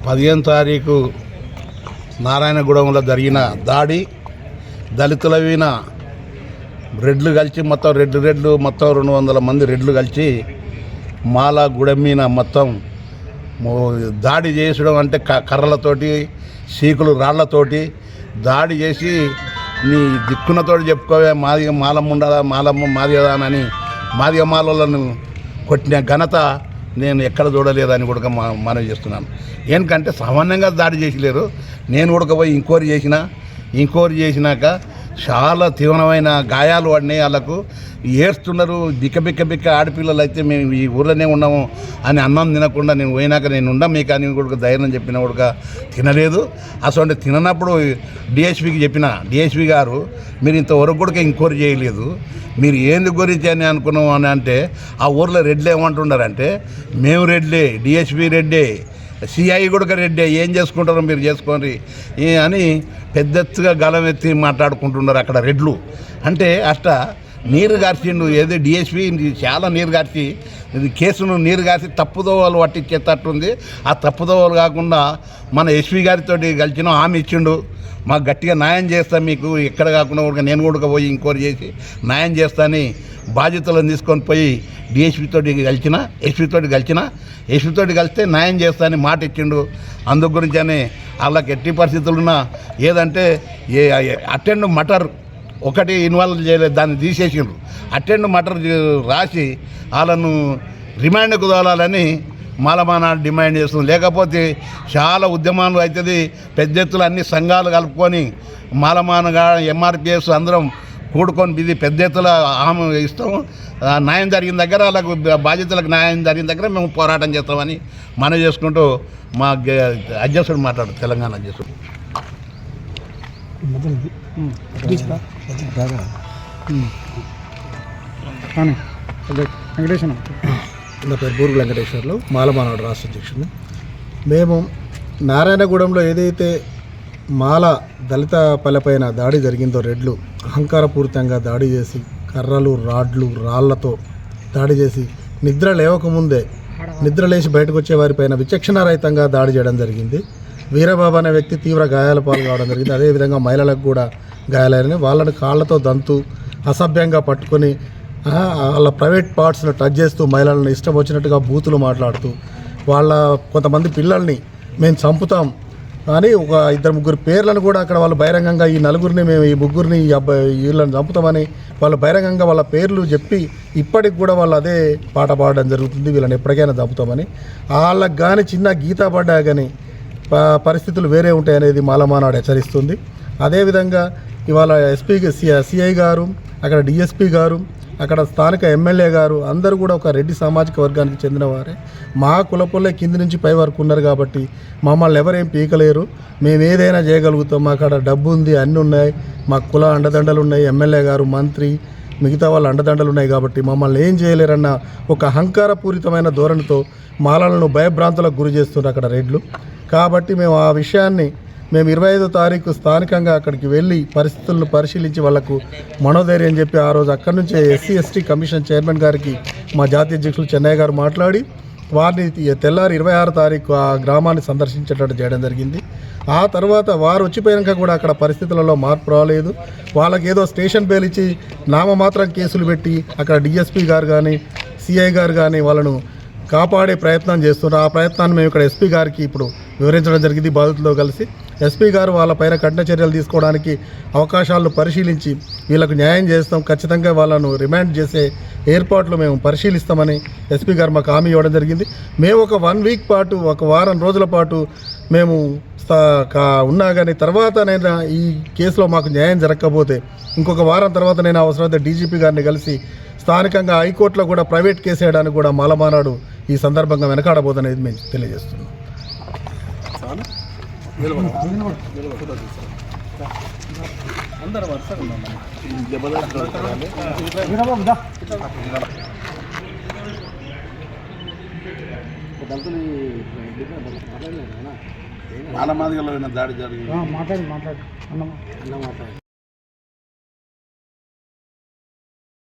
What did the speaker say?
15 తారీఖు నారాయణగూడెంలో జరిగిన దాడి దళితుల వీన రెడ్లు కలిసి మొత్తం రెడ్లు మొత్తం 200 మంది రెడ్లు కలిసి మాల గూడెం మీద మొత్తం దాడి చేసడం అంటే కర్రలతోటి సీకులు రాళ్లతోటి దాడి చేసి నీ దిక్కునతోటి చెప్పుకోవే మాదిగ మాలమ్మ ఉండదా మాలమ్మ మాదిగదానని మాదిగ మాలను కొట్టిన ఘనత నేను ఎక్కడ చూడలేదని కూడా మనవి చేస్తున్నాను. ఎందుకంటే సామాన్యంగా దాడి చేసలేరు. నేను కూడా పోయి ఇంకోరి చేసినాక చాలా తీవ్రమైన గాయాలు పడినాయి. వాళ్ళకు ఏడుస్తున్నారు. బిక్క ఆడపిల్లలు అయితే మేము ఈ ఊర్లోనే ఉన్నాము అని అన్నం తినకుండా నేను పోయినాక నేను ఉండం మీకు అని కూడా ధైర్యం చెప్పిన కూడా తినలేదు. అసలు తిననప్పుడు డిఎస్పీకి చెప్పిన డిఎస్పీ గారు మీరు ఇంతవరకు కూడా ఇంకోరి చేయలేదు, మీరు ఏంది గురించి అని అనుకున్నాం అని అంటే ఆ ఊర్లో రెడ్లు ఏమంటున్నారంటే మేము రెడ్లే, డిఎస్పీ రెడ్డే, సిఐ కూడా రెడ్డే, ఏం చేసుకుంటారో మీరు చేసుకోండి అని పెద్దెత్తుగా గలం ఎత్తి మాట్లాడుకుంటున్నారు అక్కడ రెడ్లు. అంటే అష్ట నీరు గార్చిండు ఏదో డిఎస్పీ చాలా నీరు గార్చి కేసును నీరు గార్చి తప్పుదోవలు పట్టించేటట్టుంది. ఆ తప్పుదోవలు కాకుండా మన ఎస్పీ గారితో కలిసిన హామీ ఇచ్చిండు, మాకు గట్టిగా న్యాయం చేస్తా, మీకు ఎక్కడ కాకుండా కూడా నేను కూడా పోయి ఇంకోటి చేసి న్యాయం చేస్తానని బాధ్యతలను తీసుకొని పోయి డిఎస్పీతో ఎస్పీతోటి కలిస్తే న్యాయం చేస్తానని మాట ఇచ్చిండు. అందు గురించి అని వాళ్ళకి ఎట్టి పరిస్థితులున్నా ఏదంటే అటెండ్ మటర్ ఒకటి ఇన్వాల్వ్ చేయలేదు, దాన్ని తీసేసిండ్రు. అటెండ్ మటర్ రాసి వాళ్ళను రిమాండ్కు తోలాలని మాలమాన డిమాండ్ చేస్తుంది. లేకపోతే చాలా ఉద్యమాలు అవుతుంది. పెద్ద ఎత్తులు అన్ని సంఘాలు కలుపుకొని మాలమానగా ఎంఆర్పిఎస్ అందరం కూడుకొని ఇది పెద్ద ఎత్తుల హామీ ఇస్తాం. న్యాయం జరిగిన దగ్గర వాళ్ళకు బాధ్యతలకు న్యాయం జరిగిన దగ్గర మేము పోరాటం చేస్తామని మనం చేసుకుంటూ మా అధ్యక్షుడు మాట్లాడు తెలంగాణ అధ్యక్షుడు. నా పేరు బూరు వెంకటేశ్వర్లు, మాలమానాడు రాష్ట్ర అధ్యక్షుడు. మేము నారాయణగూడెంలో ఏదైతే మాల దళిత పల్లెపైన దాడి జరిగిందో రెడ్లు అహంకారపూరితంగా దాడి చేసి కర్రలు రాళ్లతో దాడి చేసి నిద్ర లేవకముందే నిద్ర లేచి బయటకు వచ్చే వారిపైన విచక్షణారహితంగా దాడి చేయడం జరిగింది. వీరబాబు అనే వ్యక్తి తీవ్ర గాయాల పాలు కావడం జరిగింది. అదేవిధంగా మహిళలకు కూడా గాయాలైనవి. వాళ్ళని కాళ్లతో దంతు అసభ్యంగా పట్టుకొని వాళ్ళ ప్రైవేట్ పార్ట్స్ను టచ్ చేస్తూ మహిళలను ఇష్టం వచ్చినట్టుగా బూతులు మాట్లాడుతూ వాళ్ళ కొంతమంది పిల్లల్ని మేము చంపుతాం అని ఒక 2-3 పేర్లను కూడా అక్కడ వాళ్ళు బహిరంగంగా ఈ నలుగురిని మేము ఈ ముగ్గురిని ఈ అబ్బాయి వీళ్ళని చంపుతామని వాళ్ళు బహిరంగంగా వాళ్ళ పేర్లు చెప్పి ఇప్పటికి కూడా వాళ్ళు అదే పాట పాడడం జరుగుతుంది, వీళ్ళని ఎప్పటికైనా చంపుతామని. వాళ్ళకి కానీ చిన్న గీత పడ్డా కానీ పరిస్థితులు వేరే ఉంటాయనేది మాలమానాడు హెచ్చరిస్తుంది. అదేవిధంగా ఇవాళ సిఐ గారు, అక్కడ డిఎస్పీ గారు, అక్కడ స్థానిక ఎమ్మెల్యే గారు అందరూ కూడా ఒక రెడ్డి సామాజిక వర్గానికి చెందిన వారే. మా కులపుల్లే కింది నుంచి పై వరకు ఉన్నారు కాబట్టి మమ్మల్ని ఎవరేం పీకలేరు, మేము ఏదైనా చేయగలుగుతాం, మాకు అక్కడ డబ్బు ఉంది, అన్నీ ఉన్నాయి, మా కుల అండదండలు ఉన్నాయి, ఎమ్మెల్యే గారు, మంత్రి, మిగతా వాళ్ళ అండదండలు ఉన్నాయి కాబట్టి మమ్మల్ని ఏం చేయలేరన్న ఒక అహంకారపూరితమైన ధోరణితో మాలలను భయభ్రాంతులకు గురి చేస్తున్నారు అక్కడ రెడ్లు. కాబట్టి మేము ఆ విషయాన్ని 25వ తారీఖు స్థానికంగా అక్కడికి వెళ్ళి పరిస్థితులను పరిశీలించి వాళ్లకు మనోధైర్యం చెప్పి ఆ రోజు అక్కడి నుంచే SC/ST కమిషన్ చైర్మన్ గారికి మా జాతీయ అధ్యక్షులు చెన్నయ్య గారు మాట్లాడి వారిని తెల్లారి 26వ తారీఖు ఆ గ్రామాన్ని సందర్శించేటట్టు చేయడం జరిగింది. ఆ తర్వాత వారు వచ్చిపోయాక కూడా అక్కడ పరిస్థితులలో మార్పు రాలేదు. వాళ్ళకి ఏదో స్టేషన్ బెయిల్ ఇచ్చి నామమాత్రం కేసులు పెట్టి అక్కడ DSP గారు కానీ CI గారు కానీ వాళ్ళను కాపాడే ప్రయత్నం చేస్తున్నారు. ఆ ప్రయత్నాన్ని మేము ఇక్కడ SP గారికి ఇప్పుడు వివరించడం జరిగింది. బాధితులతో కలిసి SP గారు వాళ్ళపైన కఠిన చర్యలు తీసుకోవడానికి అవకాశాలను పరిశీలించి వీళ్ళకు న్యాయం చేస్తాం, ఖచ్చితంగా వాళ్ళను రిమాండ్ చేసే ఏర్పాట్లు మేము పరిశీలిస్తామని SP గారు మాకు హామీ ఇవ్వడం జరిగింది. మేము ఒక 1 వీక్ పాటు, ఒక వారం రోజుల పాటు మేము ఉన్నా కానీ తర్వాత నేను ఈ కేసులో మాకు న్యాయం జరగకపోతే ఇంకొక వారం తర్వాత నేను అవసరమైతే DGP గారిని కలిసి స్థానికంగా హైకోర్టులో కూడా ప్రైవేట్ కేసు వేయడానికి కూడా మాలమానాడు ఈ సందర్భంగా వెనకాడబోదనేది మేము తెలియజేస్తున్నాం. మాలమాదిగలో దాడి జరిగింది.